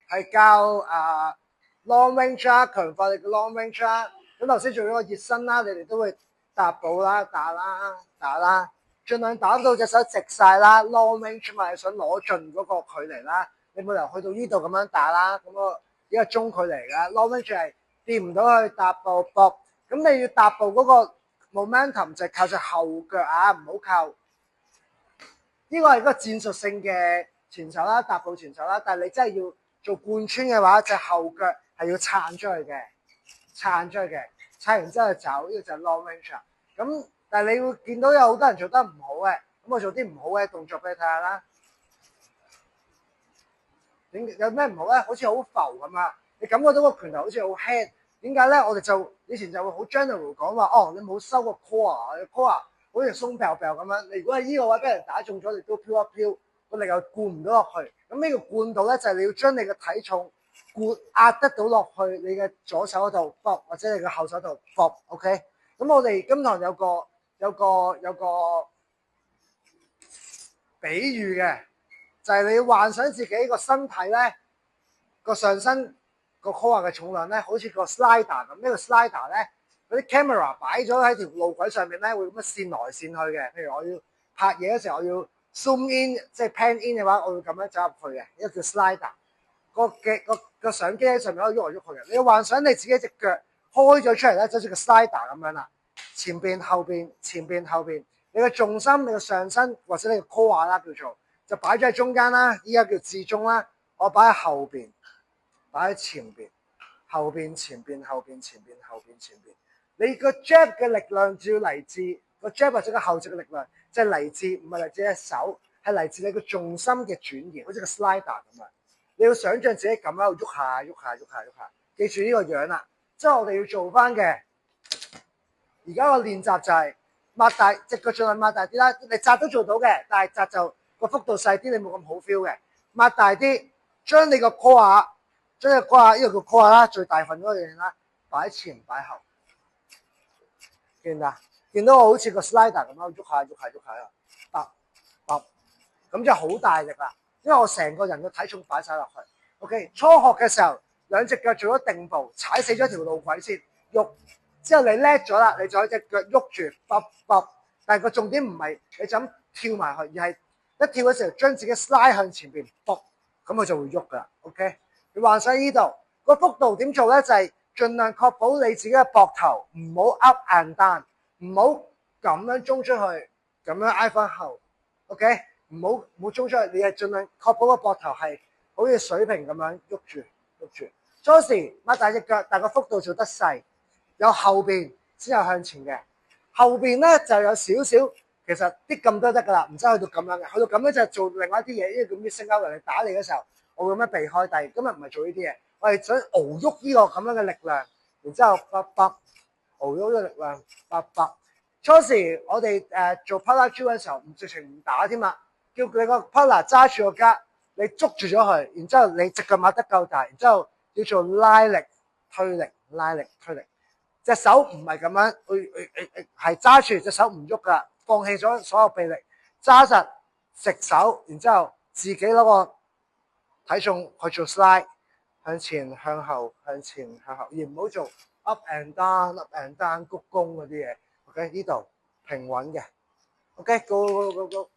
係教long range 啦，強化你嘅 long range 啦。咁頭先做咗個熱身啦，你哋都會踏步啦、打啦，盡量打到隻手直晒啦。long range 嘛，你想攞盡嗰個距離啦，你冇理由去到呢度咁樣打啦。咁個呢個中距離㗎 long range 係掂唔到去踏步搏。咁你要踏步嗰個 momentum 就係靠隻後腳啊，唔好靠。呢個係一個戰術性嘅前手啦，踏步前手啦。但係你真係要做貫穿嘅話，隻後腳係要撐出去嘅，撐完之後走，呢個就係 long range。咁但係你會見到有好多人做得唔好嘅，咁我做啲唔好嘅動作俾你睇下啦。有咩唔好咧？好似好浮咁啊！你感覺到個拳頭好似好輕，點解咧？我哋就以前就會好 general 講話，哦，你冇收個 core 好似鬆飄飄咁樣。你如果係呢個位俾人打中咗，你都飄一飄，個力又灌唔到落去。咁呢個灌到咧，就係你要將你嘅體重壓得到落去你嘅左手嗰度搏，或者你嘅後手度搏。OK。咁我哋今堂有個比喻嘅，就係你要幻想自己個身體咧，個上身個 core 嘅重量咧，好似個 slider 咁。呢個 slider 咧，嗰啲 camera 擺咗喺條路軌上面咧，會咁樣線來線去嘅。譬如我要拍嘢嘅時候，我要 zoom in，即係 pan in 嘅話，我會咁樣走入去嘅。呢個叫 slider。個相機喺上面可以喐嚟喐去嘅。你要幻想你自己隻腳開咗出嚟咧，就好似個 slider 咁樣啦，前邊後邊，前邊後邊。你嘅重心、你嘅上身或者你嘅 core 啦，叫做就擺咗喺中間啦。依家叫至中啦，我擺喺後邊。擺喺前邊，後邊前邊後邊前邊後邊前邊。你個 jab 嘅力量就要嚟自個 jab 或者個後直嘅力量，即係嚟自唔係嚟自隻手，係嚟自你個重心嘅轉移，好似個 slider 咁啊！你要想象自己咁喺度喐下喐下喐下喐下，記住呢個樣啦。即係我哋要做翻嘅。而家個練習就係擘大隻腳，盡量擘大啲啦。你扎都做到嘅，但係扎就個幅度細啲，你冇咁好 feel 嘅。擘大啲，將你個 core。將個 core 呢個叫 core 啦，最大份嗰樣啦，擺前擺後，見啦，見到我好似個 slider 咁樣喐下喐下喐下啊，咁就好大力啦，因為我成個人嘅體重擺晒落去。OK， 初學嘅時候，兩隻腳做咗定步，踩死咗條路軌先，喐之後你叻咗啦，你就喺隻腳喐住，但係個重點唔係你就咁跳埋去，而係一跳嘅時候將自己 slide 向前邊，咁佢就會喐噶啦。OK。你幻想呢度個幅度點做咧？就係盡量確保你自己嘅膊頭唔好 up and down， 唔好咁樣衝出去，咁樣挨翻後。OK， 唔好衝出去，你係盡量確保個膊頭係好似水平咁樣喐住。初時擘大隻腳，但個幅度做得細，有後邊先有向前嘅。後邊咧就有少少，其實啲咁多得噶啦，唔使去到咁樣嘅，去到咁樣就做另外一啲嘢，因為咁啲升勾人哋打你嘅時候。我會咁樣避開，但係今日唔係做呢啲嘢，我係想熬喐呢個咁樣嘅力量，然之後熬喐呢個力量，初時我哋做 partner drill 嘅時候，直情唔打添啦，叫你個 partner 揸住個架，你捉住咗佢，然之後你隻腳擘得夠大，然之後叫做拉力推力，隻手唔係咁樣，係揸住隻手唔喐噶，放棄咗所有臂力，揸實食手，然之後自己攞個體重去做 slide， 向前向後向前向後，而唔好做 up and down 鞠躬嗰啲嘢。OK， 呢度平穩嘅。OK， go。